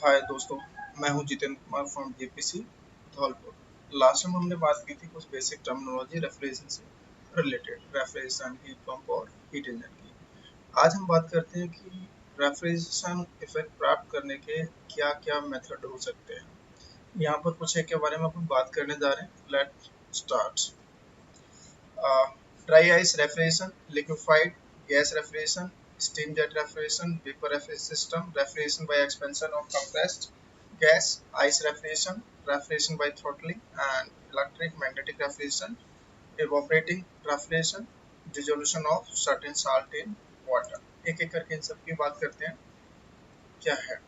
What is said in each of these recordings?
हाय दोस्तों, मैं हूं Jitendra Kumar from JPC Dholpur. Last time हमने बात की थी कुछ बेसिक टर्मिनोलॉजी रेफ्रिजरेशन से रिलेटेड, रेफ्रिजरेशन, हीट पंप और हीट इंजन की। आज हम बात करते हैं कि रेफ्रिजरेशन इफेक्ट प्राप्त करने के क्या क्या मेथड हो सकते हैं। यहाँ पर कुछ है के बारे में अपन बात करने जा रहे हैं। Let start. Dry ice refrigeration, liquefied gas refrigeration, steam jet refrigeration, vapor system, refrigeration by expansion of compressed gas, ice refrigeration, refrigeration by throttling, and electric magnetic refrigeration, evaporating refrigeration, dissolution of certain salt in water। एक एक करके इन सब की बात करते हैं क्या है।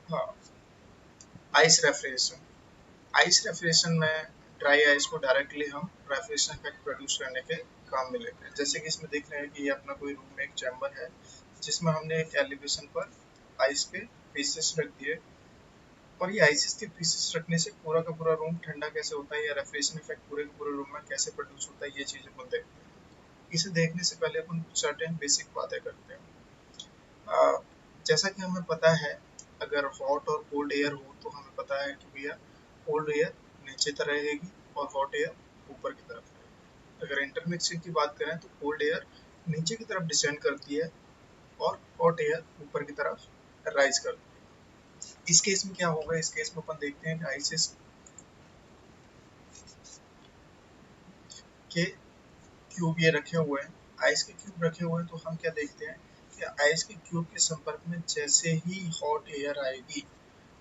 हाँ, आइस रेफ्रिजरेशन। आइस रेफ्रिजरेशन में ड्राई आइस को डायरेक्टली हम रेफ्रिजरेशन इफेक्ट प्रोड्यूस करने के काम में लेते हैं। जैसे कि इसमें देख रहे हैं कि ये अपना कोई रूम में एक चैम्बर है जिसमें हमने एक एलिवेशन पर आइस के पीसेस रख दिए, और ये आइसिस के पीसेस रखने से पूरा का पूरा रूम ठंडा कैसे होता है या रेफ्रिजरेशन इफेक्ट पूरे के पूरे रूम में कैसे प्रोड्यूस होता है, ये चीज़ अपन देखते हैं। इसे देखने से पहले अपन कुछ सर्टेन बेसिक बातें करते हैं। जैसा कि हमें पता है, अगर हॉट और कोल्ड एयर हो तो हमें पता है कि भैया कोल्ड एयर नीचे तरह रहेगी और हॉट एयर ऊपर की तरफ रहेगी। अगर इंटरमिक्सिंग की बात करें तो कोल्ड एयर नीचे की तरफ डिसेंड करती है और हॉट एयर ऊपर की तरफ राइज करती है। इस केस में क्या होगा, इस केस में अपन देखते हैं कि आइसिस के क्यूब ये रखे हुए हैं। आइस के क्यूब रखे हुए हैं तो हम क्या देखते हैं कि आइस के क्यूब के संपर्क में जैसे ही हॉट एयर आएगी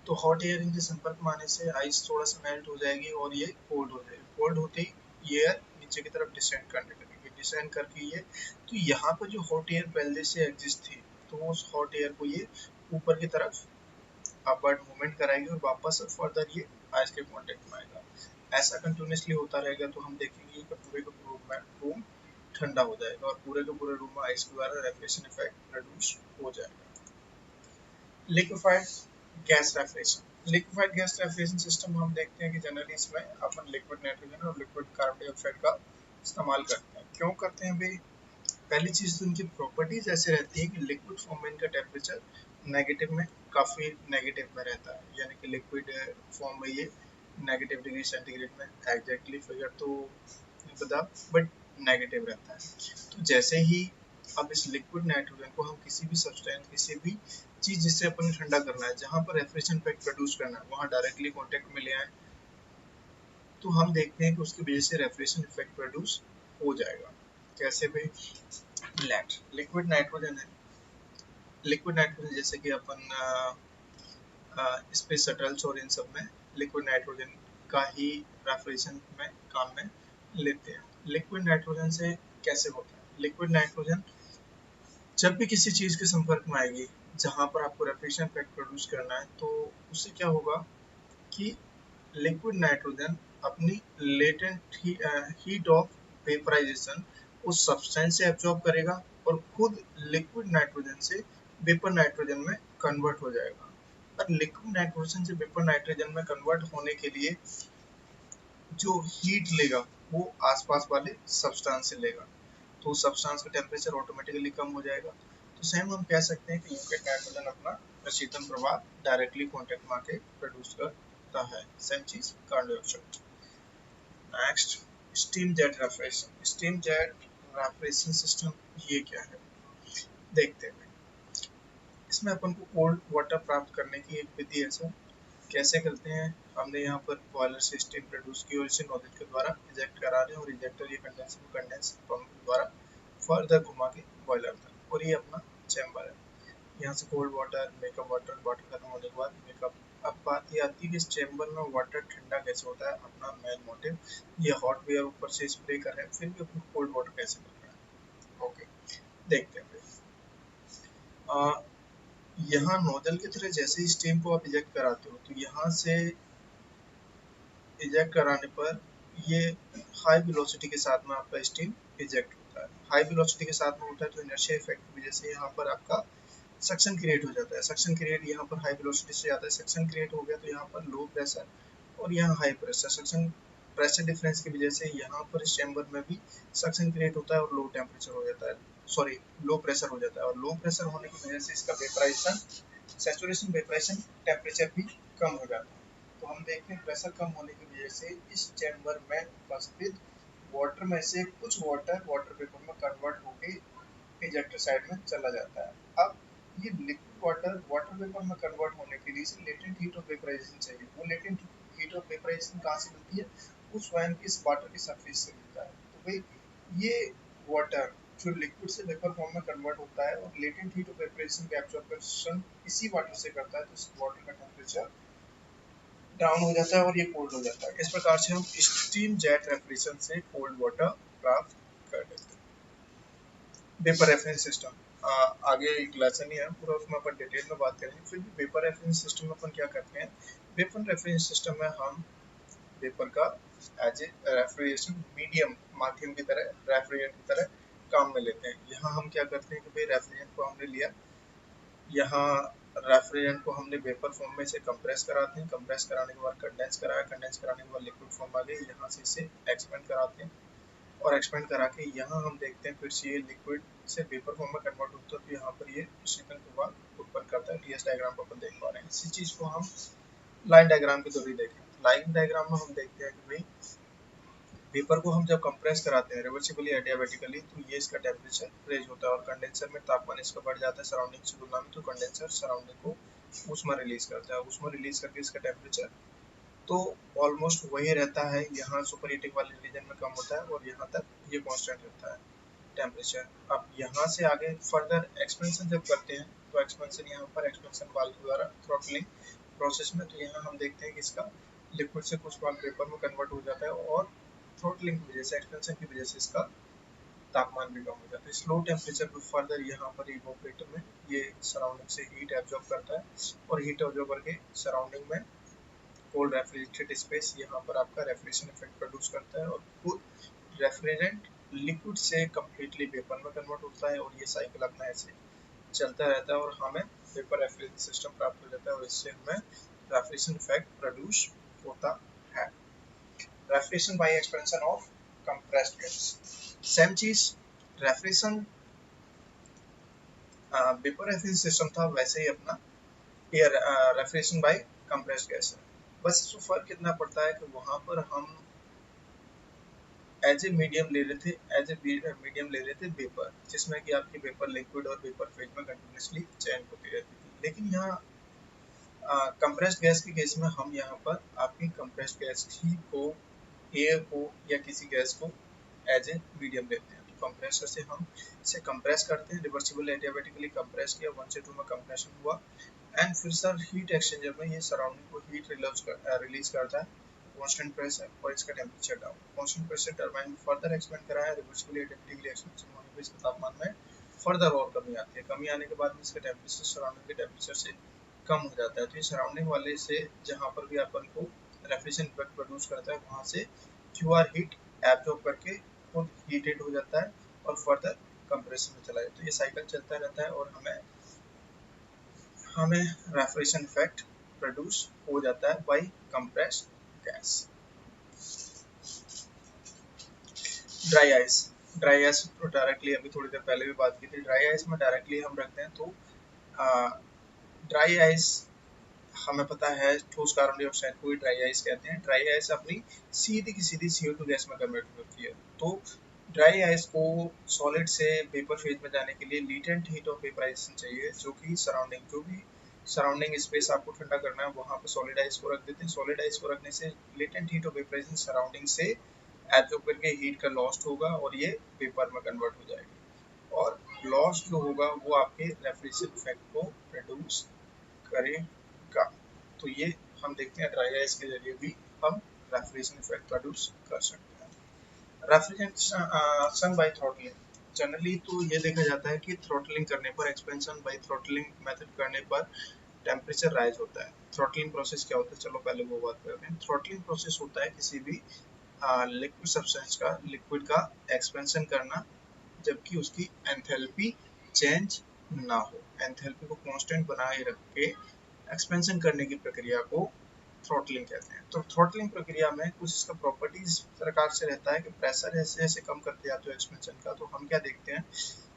तो हॉट एयर इनके संपर्क में आने से आइस थोड़ा सा मेल्ट हो जाएगी और ये कोल्ड हो जाएगी। कोल्ड होते ही ये एयर नीचे की तरफ डिसेंड करने लगेगी। डिसेंड करके ये, तो यहाँ पर जो हॉट एयर पहले से एग्जिस्ट थी तो उस हॉट एयर को ये ऊपर की तरफ अपवर्ड मूवमेंट कराएगी और वापस फर्दर ये आइस के कांटेक्ट में आएगा। ऐसा कंटिन्यूसली होता रहेगा तो हम देखेंगे कि पूरे के पूरे रूम ठंडा हो जाएगा और पूरे के पूरे रूम में आइस के द्वारा रेफ्रिजरेशन इफेक्ट प्रोड्यूस हो जाएगा। Liquefied gas refrigeration. Liquefied gas refrigeration system हम देखते हैं कि जनरली इसमें अपन लिक्विड नाइट्रोजन और लिक्विड कार्बन डाइऑक्साइड का इस्तेमाल करते हैं। क्यों करते हैं भाई? पहली चीज तो इनकी प्रॉपर्टीज ऐसे रहती है कि लिक्विड फॉर्म में इनका टेम्परेचर नेगेटिव में काफी नेगेटिव में रहता है, यानी कि लिक्विड फॉर्म में ये नेगेटिव डिग्री सेंटीग्रेड में, एग्जैक्टली फिगर तो नहीं पता, बट नेगेटिव रहता है। तो जैसे ही अब इस लिक्विड नाइट्रोजन को हम किसी भी सब्सटेंस, किसी भी चीज जिससे अपन ठंडा करना है, जहां पर रेफ्रिजरेशन इफेक्ट प्रोड्यूस करना है, वहां डायरेक्टली कांटेक्ट में ले आए तो हम देखते हैं कि उसकी वजह से रेफ्रिजरेशन इफेक्ट प्रोड्यूस हो जाएगा। कैसे भाई? लेट लिक्विड नाइट्रोजन है। लिक्विड नाइट्रोजन जैसे कि अपन स्पेस शटल्स और इन सब में लिक्विड नाइट्रोजन का ही रेफ्रिजरेशन में काम में लेते हैं। लिक्विड नाइट्रोजन से कैसे होता है? लिक्विड नाइट्रोजन जब भी किसी चीज के संपर्क में आएगी जहां पर आपको रेफ्रिजरेशन इफेक्ट प्रोड्यूस करना है तो उससे क्या होगा कि लिक्विड नाइट्रोजन अपनी लेटेंट हीट ऑफ वेपराइजेशन उस सब्सटेंस से एब्जॉर्ब करेगा और खुद लिक्विड नाइट्रोजन से वेपर नाइट्रोजन में कन्वर्ट हो जाएगा। और लिक्विड नाइट्रोजन से वेपर नाइट्रोजन में कन्वर्ट होने के लिए जो हीट लेगा वो आसपास वाले सब्सटेंस से लेगा, तो सब्सटेंस का टेम्परेचर ऑटोमेटिकली कम हो जाएगा। तो सेम हम कह सकते हैं कि लिक्विड नाइट्रोजन अपना शीतन प्रभाव डायरेक्टली कॉन्टेक्ट में आके प्रोड्यूस करता है। सेम चीज carbon dioxide. Next, steam jet refrigeration. Steam jet refrigeration system ये क्या है देखते हैं। इसमें अपन को कोल्ड वाटर प्राप्त करने की एक विधि है सर। कैसे करते हैं? हमने यहाँ पर बॉयलर से स्टीम प्रोड्यूस की और इसे नोजल के द्वारा इजेक्ट करा रहे हैं और इजेक्टर ये कंडेंसर को कंडेंसर पंप के द्वारा फर्दर घुमा के बॉयलर तक, और ये अपना चैम्बर है। यहाँ से cold water, makeup water, water खत्म होने के बाद मेकअप। अब बात ये आती है कि इस चैम्बर में वाटर ठंडा कैसे होता है। अपना मेन मोटिव ये हॉट एयर ऊपर से स्प्रे कर रहे हैं, फिर भी अपन कोल्ड वाटर कैसे मिल रहा है। ओके, देखते हैं। यहाँ नोजल की तरह जैसे ही स्टीम को आप इजेक्ट कराते हो तो यहाँ से इजेक्ट कराने पर ये हाई वेलोसिटी के साथ में आपका स्टीम इजेक्ट होता है। हाई वेलोसिटी के साथ में होता है तो इनर्शिया इफेक्ट की वजह से यहाँ पर आपका सक्शन क्रिएट हो जाता है। सक्शन क्रिएट यहाँ पर हाई वेलोसिटी से आता है, सक्शन क्रिएट हो गया तो यहाँ पर लो प्रेशर और यहाँ high pressure. Suction pressure difference की वजह से यहाँ पर इस चैम्बर में भी सक्शन क्रिएट होता है और लो टेम्परेचर हो जाता है। सॉरी लो प्रेशर हो जाता है, और लो प्रेशर होने की वजह से इसका वेपराइजेशन, सैचुरेशन वेपराइजेशन टेम्परेचर भी कम हो जाता है। तो हम देखते हैं प्रेशर कम होने की वजह से इस चैम्बर में उपस्थित वाटर में से कुछ वाटर वाटर वेपर में कन्वर्ट होके इजेक्टर साइड में चला जाता है। अब ये लिक्विड वाटर वाटर वेपर में कन्वर्ट होने के लिए इसे लेटेंट हीट ऑफ वेपराइजेशन चाहिए। वो लेटेंट हीट ऑफ वेपराइजेशन कहाँ से मिलती है? वो स्वयं इस वाटर की सरफेस से मिलता है। तो भाई ये वाटर जो लिक्विड से वेपर फॉर्म में कन्वर्ट होता है और लेटेंट हीट ऑफ वेपराइजेशन का एब्जॉर्प्शन इसी वाटर से करता है, तो इस वाटर का टेम्परेचर डाउन हो जाता है और ये कोल्ड हो जाता है। इस प्रकार से हम स्टीम जेट रेफ्रिजरेशन से कोल्ड वाटर प्राप्त कर लेते हैं। वेपर रेफरेंस सिस्टम आगे एक लेसन ही है पूरा, उसमें अपन डिटेल में बात करेंगे। फिर भी वेपर रेफरेंस सिस्टम में अपन क्या करते हैं? वेपर रेफरेंस सिस्टम में हम वेपर का एज ए रेफ्रिजरेशन मीडियम माध्यम की तरह, रेफ्रिजरेंट की तरह काम में लेते हैं। यहाँ हम क्या करते हैं कि भाई रेफ्रिजरेंट को हमने लिया, यहाँ रेफ्रिजरेंट को हमने वेपर फॉर्म में से कंप्रेस कराते हैं, कंप्रेस कराने के बाद कंडेंस कराया, कंडेंस कराने के बाद लिक्विड फॉर्म आ गई, यहाँ से इसे एक्सपेंड कराते हैं और एक्सपेंड करा के यहाँ हम देखते हैं फिर से ये लिक्विड से वेपर फॉर्म में कन्वर्ट होता है। तो यहाँ पर ये शीतल प्रभाव उत्पन्न करता है। टीएस डायग्राम को अपन देख पा रहे हैं। इसी चीज को हम लाइन डायग्राम के थ्रू देखें। लाइन डायग्राम में हम देखते हैं कि भाई वेपर को हम जब कंप्रेस कराते हैं रिवर्सिबली एडियाबेटिकली, तो ये इसका टेम्परेचर रेज होता है और कंडेंसर में तापमान इसका बढ़ जाता है सराउंडिंग से तुलना में। तो कंडेंसर सराउंडिंग को ऊष्मा रिलीज करता है, ऊष्मा रिलीज करके इसका टेम्परेचर तो ऑलमोस्ट वही रहता है। यहाँ सुपर हीटिंग वाले रीजन में कम होता है और यहाँ तक ये कांस्टेंट रहता है टेम्परेचर। अब यहाँ से आगे फर्दर एक्सपेंशन जब करते हैं, तो एक्सपेंशन यहाँ पर एक्सपेंशन वाल्व द्वारा थ्रॉटलिंग प्रोसेस में, तो यहाँ हम देखते हैं कि इसका लिक्विड से कुछ भाग वेपर में कन्वर्ट हो जाता है और थ्रॉटलिंग की वजह से, एक्सपेंशन की वजह से इसका तापमान भी कम हो जाता है। स्लो टेम्परेचर पर फर्दर यहाँ पर इवोपरेटर में ये सराउंडिंग से हीट एब्जॉर्ब करता है और हीट एब्जॉर्ब करके सराउंडिंग में कोल्ड रेफ्रिजरेटेड स्पेस यहाँ पर आपका रेफ्रिजरेशन इफेक्ट प्रोड्यूस करता है और खुद रेफ्रिजरेंट लिक्विड से कम्प्लीटली वेपर में कन्वर्ट होता है और ये साइकिल अपना ऐसे चलता रहता है और हमें वेपर रेफ्रिजरेशन सिस्टम प्राप्त हो जाता है और इससे हमें रेफ्रिजरेशन इफेक्ट प्रोड्यूस होता है। Refrigeration by expansion of compressed gas, same चीज रेफ्रिजरेशन वेपर रेफ्रिजरेशन सिस्टम था, वैसे ही अपना air refrigeration by compressed gas है। बस इसमें फर्क कितना पड़ता है कि वहां पर हम एज ए मीडियम ले रहे थे, एज ए मीडियम ले रहे थे वेपर, जिसमें कि आपकी वेपर लिक्विड और वेपर फेज में कंटिन्यूसली चेंज होती रहती थी। लेकिन यहाँ कंप्रेस्ड गैस के केस में हम यहाँ पर आपकी कंप्रेस्ड गैस ही को, एयर को या किसी गैस को एज ए मीडियम लेते हैं। तो कंप्रेसर से हम इसे कंप्रेस करते हैं, रिवर्सिबल एडियाबेटिकली कंप्रेस किया, 1 से 2 में कंप्रेशन हुआ एंड फिर सर हीट एक्सचेंजर में ये सराउंडिंग को हीट रिलीज करता है कांस्टेंट प्रेशर और इसका temperature down. Constant pressure turbine further expand कराया, रिवर्सिबल एडियाबेटिकली एक्सपेंशन होने पर इसके तापमान में फर्दर और कमी आती है। कमी आने के बाद में इसका टेम्परेचर सराउंडिंग के टेम्परेचर से कम हो जाता है। तो ये सराउंडिंग वाले से जहाँ पर भी अपन को रेफ्रिजरेशन इफेक्ट प्रोड्यूस करता है वहाँ से क्यूआर हीट एब्जॉर्ब करके खुद हीटेड हो जाता है और फर्दर कंप्रेशन में चला जाता है। तो ये साइकिल चलता रहता है और हमें रेफ्रिजरेशन इफेक्ट प्रोड्यूस हो जाता है by compressed gas. Dry ice, dry ice तो डायरेक्टली अभी थोड़ी देर पहले भी बात की थी। ड्राई आइस में डायरेक्टली हम रखते हैं तो ड्राई आइस हमें पता है ठोस कार्बन डाइऑक्साइड को ही ड्राई आइस कहते हैं। ड्राई आइस अपनी सीधी की सीधी CO2 गैस में कन्वर्ट होती है। तो ड्राई आइस को सॉलिड से वेपर फेज में जाने के लिए लेटेंट हीट ऑफ वेपराइजेशन चाहिए, जो कि जो भी सराउंडिंग स्पेस आपको ठंडा करना है वहाँ पर सॉलिड आइस को रख देते हैं। सॉलिड आइस को रखने से latent heat of vaporisation surrounding से एब्जॉर्ब करके हीट का लॉस्ट होगा और ये वेपर में कन्वर्ट हो जाएगी और लॉस्ट जो होगा वो आपके रेफ्रिजरेशन इफेक्ट को प्रोड्यूस करेगा। तो ये हम देखते हैं ड्राई आइस के जरिए भी हम रेफ्रिजरेशन इफेक्ट प्रोड्यूस कर सकते हैं। रेफ्रिजरेशन बाय थ्रॉटलिंग, जनरली तो ये देखा जाता है कि थ्रॉटलिंग करने पर, एक्सपेंशन बाय थ्रॉटलिंग मेथड करने पर टेम्परेचर राइज होता है। थ्रॉटलिंग प्रोसेस क्या होता है, चलो पहले वो बात करते हैं। थ्रॉटलिंग प्रोसेस होता है किसी भी लिक्विड सब्सटेंस का, लिक्विड का एक्सपेंशन करना जबकि उसकी एंथैल्पी चेंज ना हो। एंथैल्पी को कांस्टेंट बनाए रख के एक्सपेंशन करने की प्रक्रिया को थ्रॉटलिंग कहते हैं। तो थ्रॉटलिंग प्रक्रिया में कुछ इसका प्रॉपर्टीज प्रकार से रहता है कि प्रेशर जैसे जैसे कम करते जाते हो एक्सपेंशन का, तो हम क्या देखते हैं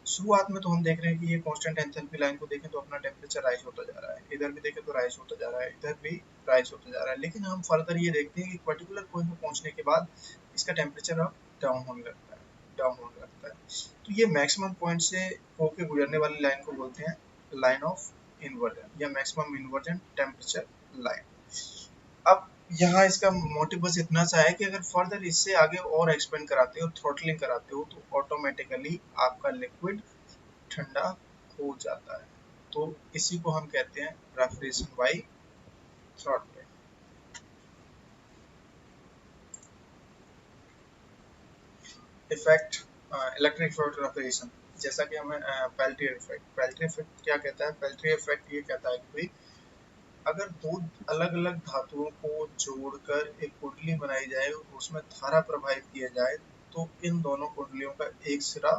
शुरुआत में तो हम देख रहे हैं कि ये कांस्टेंट एंथैल्पी लाइन को देखें तो अपना टेम्परेचर राइज होता जा रहा है, इधर भी देखें तो राइज होता जा रहा है, इधर भी राइज होता जा रहा है, लेकिन हम फर्दर ये देखते हैं कि पर्टिकुलर पॉइंट पे पहुंचने के बाद इसका टेम्परेचर अब डाउन होने लगता है, डाउन होने लगता है। तो ये मैक्सिमम पॉइंट से होके गुजरने वाली लाइन को बोलते हैं लाइन ऑफ इन्वर्जन या मैक्सिमम इन्वर्जन टेम्परेचर लाइन। अब यहाँ इसका मोटिव बस इतना सा है कि अगर फर्दर इससे आगे और एक्सपेंड कराते हो, थ्रॉटलिंग कराते हो, तो ऑटोमेटिकली आपका लिक्विड ठंडा हो जाता है। तो इसी को हम कहते हैं refrigeration by throttling. Effect electric refrigeration, जैसा कि हमें पेल्टियर इफेक्ट, पेल्टियर इफेक्ट क्या कहता है? पेल्टियर इफेक्ट ये कहता है कि भाई अगर दो अलग अलग धातुओं को जोड़कर एक कुंडली बनाई जाए और उसमें धारा प्रवाहित किया जाए तो इन दोनों कुंडलियों का एक सिरा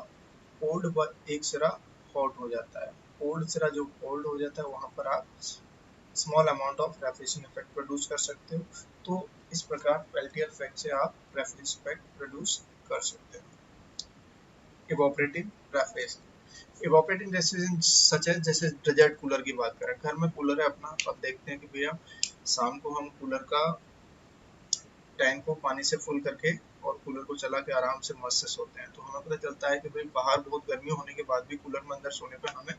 कोल्ड व एक सिरा हॉट हो जाता है। कोल्ड सिरा जो कोल्ड हो जाता है वहां पर आप small amount of refrigeration effect produce कर सकते हो। तो इस प्रकार पेल्टियर इफेक्ट से आप रेफ्रिजरेशन इफेक्ट प्रोड्यूस कर सकते हो। इवोपरेटिंग रेफ्रिजरेशन, इवोपरेटिंग रेफ्रिजरेशन सच है, जैसे डेजर्ट कूलर की बात करें, घर में कूलर है अपना, अब देखते हैं कि भैया शाम को हम कूलर का टैंक को पानी से फुल करके और कूलर को चला के आराम से मस्त से सोते हैं, तो हमें पता चलता है कि भाई बाहर बहुत गर्मी होने के बाद भी कूलर में अंदर सोने पर हमें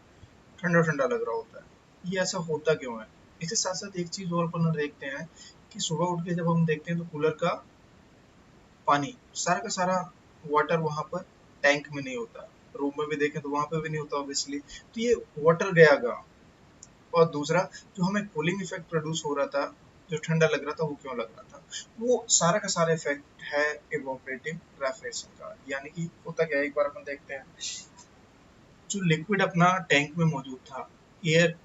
ठंडा ठंडा लग रहा होता है। ये ऐसा होता क्यों है? इसके साथ साथ एक चीज और अपन देखते हैं कि सुबह उठ के जब हम देखते हैं तो कूलर का पानी सारा का सारा वाटर वहां पर टैंक में नहीं होता, रूम में भी देखें तो वहां पे भी नहीं होता ऑब्वियसली, तो ये वाटर गया कहाँ? और दूसरा, जो हमें कूलिंग इफेक्ट प्रोड्यूस हो रहा था, जो ठंडा लग रहा था, वो क्यों लग रहा था? वो सारा का सारा इफेक्ट है इवोपरेटिव रेफ्रिजरेशन का। यानी कि होता क्या है, एक बार अपन देखते हैं, जो लिक्विड अपना टैंक में मौजूद था, एयर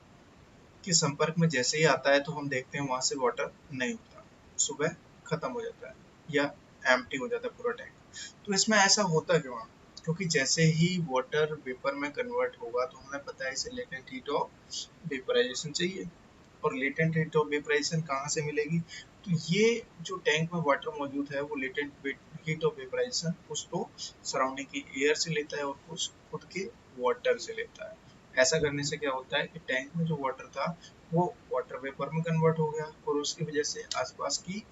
के संपर्क में जैसे ही आता है तो हम देखते हैं वहां से वाटर नहीं होता, सुबह खत्म हो जाता है या एम्प्टी हो जाता है पूरा टैंक। तो इसमें ऐसा होता क्यों है? क्योंकि जैसे ही वाटर वेपर में कन्वर्ट होगा तो हमें पता है इसे लेटेंट हीट ऑफ वेपराइजेशन चाहिए, और लेटेंट हीट ऑफ वेपराइजेशन कहाँ से मिलेगी? तो ये जो टैंक में वाटर मौजूद है वो लेटेंट हीट ऑफ वेपराइजेशन कुछ तो सराउंडिंग की एयर से लेता है और कुछ खुद के वाटर से लेता है। ऐसा करने से क्या होता है कि टैंक में जो वाटर था वो वाटर वेपर में कन्वर्ट हो गया और उसकी वजह से आसपास की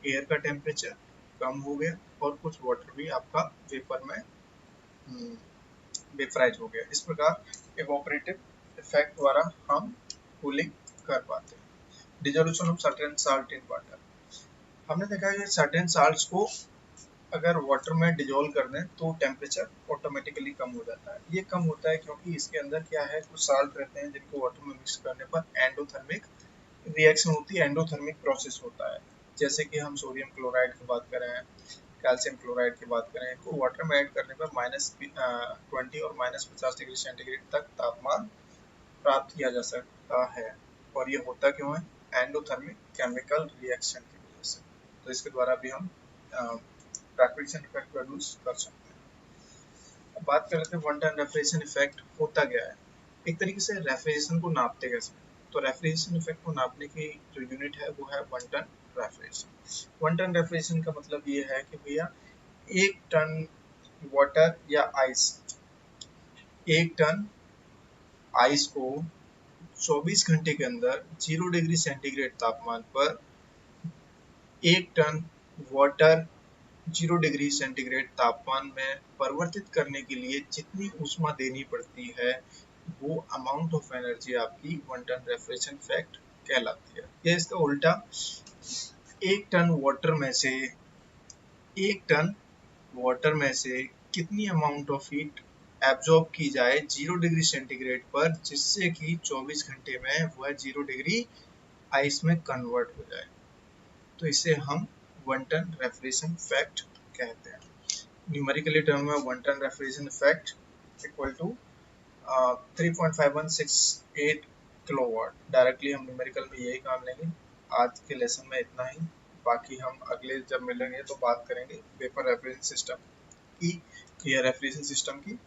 एयर का टेम्परेचर कम हो गया और कुछ वाटर भी आपका वेपर में वेपराइज हो गया। इस प्रकार इवोपरेटिव इफेक्ट द्वारा हम कूलिंग कर पाते हैं। Dissolution of certain salt in water, हमने देखा है कि सर्टेन साल्ट्स को अगर वाटर में डिजोल्व कर दें तो टेम्परेचर ऑटोमेटिकली कम हो जाता है। ये कम होता है क्योंकि इसके अंदर क्या है, कुछ साल्ट रहते हैं जिनको वाटर में मिक्स करने पर एंडोथर्मिक रिएक्शन होती है, एंडोथर्मिक प्रोसेस होता है। जैसे कि हम सोडियम क्लोराइड की बात करें, कैल्शियम क्लोराइड की बात करें, तो वाटर में ऐड करने पर -20 और -50 डिग्री सेंटीग्रेड तक तापमान प्राप्त किया जा सकता है। और ये होता क्यों है? एंडोथर्मिक केमिकल रिएक्शन की वजह से। तो इसके द्वारा भी हम रेफ्रिजरेशन इफेक्ट प्रोड्यूस कर सकते हैं। अब बात कर लेते हैं वन टाइम रेफ्रिजरेशन इफेक्ट होता क्या है। एक तरीके से रेफ्रिजरेशन को नापते कैसे? तो रेफ्रिजरेशन इफेक्ट को नापने की जो यूनिट है वो है one ton refrigeration. One ton refrigeration का मतलब ये है कि भैया 1 टन वाटर या आइस, 1 टन आइस को 24 घंटे के अंदर 0 डिग्री सेंटीग्रेड तापमान पर 1 टन वाटर 0 डिग्री सेंटीग्रेड तापमान में परिवर्तित करने के लिए जितनी ऊष्मा देनी पड़ती है वो अमाउंट ऑफ एनर्जी आपकी वन टन रेफ्रिजरेशन इफेक्ट कहलाती है। या इसका उल्टा, 1 टन वाटर में से कितनी अमाउंट ऑफ हीट एब्जॉर्ब की जाए 0 डिग्री सेंटीग्रेड पर जिससे कि 24 घंटे में वह 0 डिग्री आइस में कन्वर्ट हो जाए, तो इसे हम वन टन रेफ्रिजरेशन इफेक्ट कहते हैं। न्यूमेरिकली टर्म में one ton refrigeration effect equal to 3.5168 kilowatt. Directly हम न्यूमेरिकल में यही काम लेंगे। आज के लेसन में इतना ही, बाकी हम अगले जब मिलेंगे तो बात करेंगे वेपर रेफ्रिजरेशन सिस्टम की या रेफ्रिजरेशन सिस्टम की,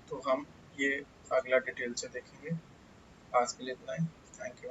तो हम ये अगला डिटेल से देखेंगे। आज के लिए इतना ही, थैंक यू।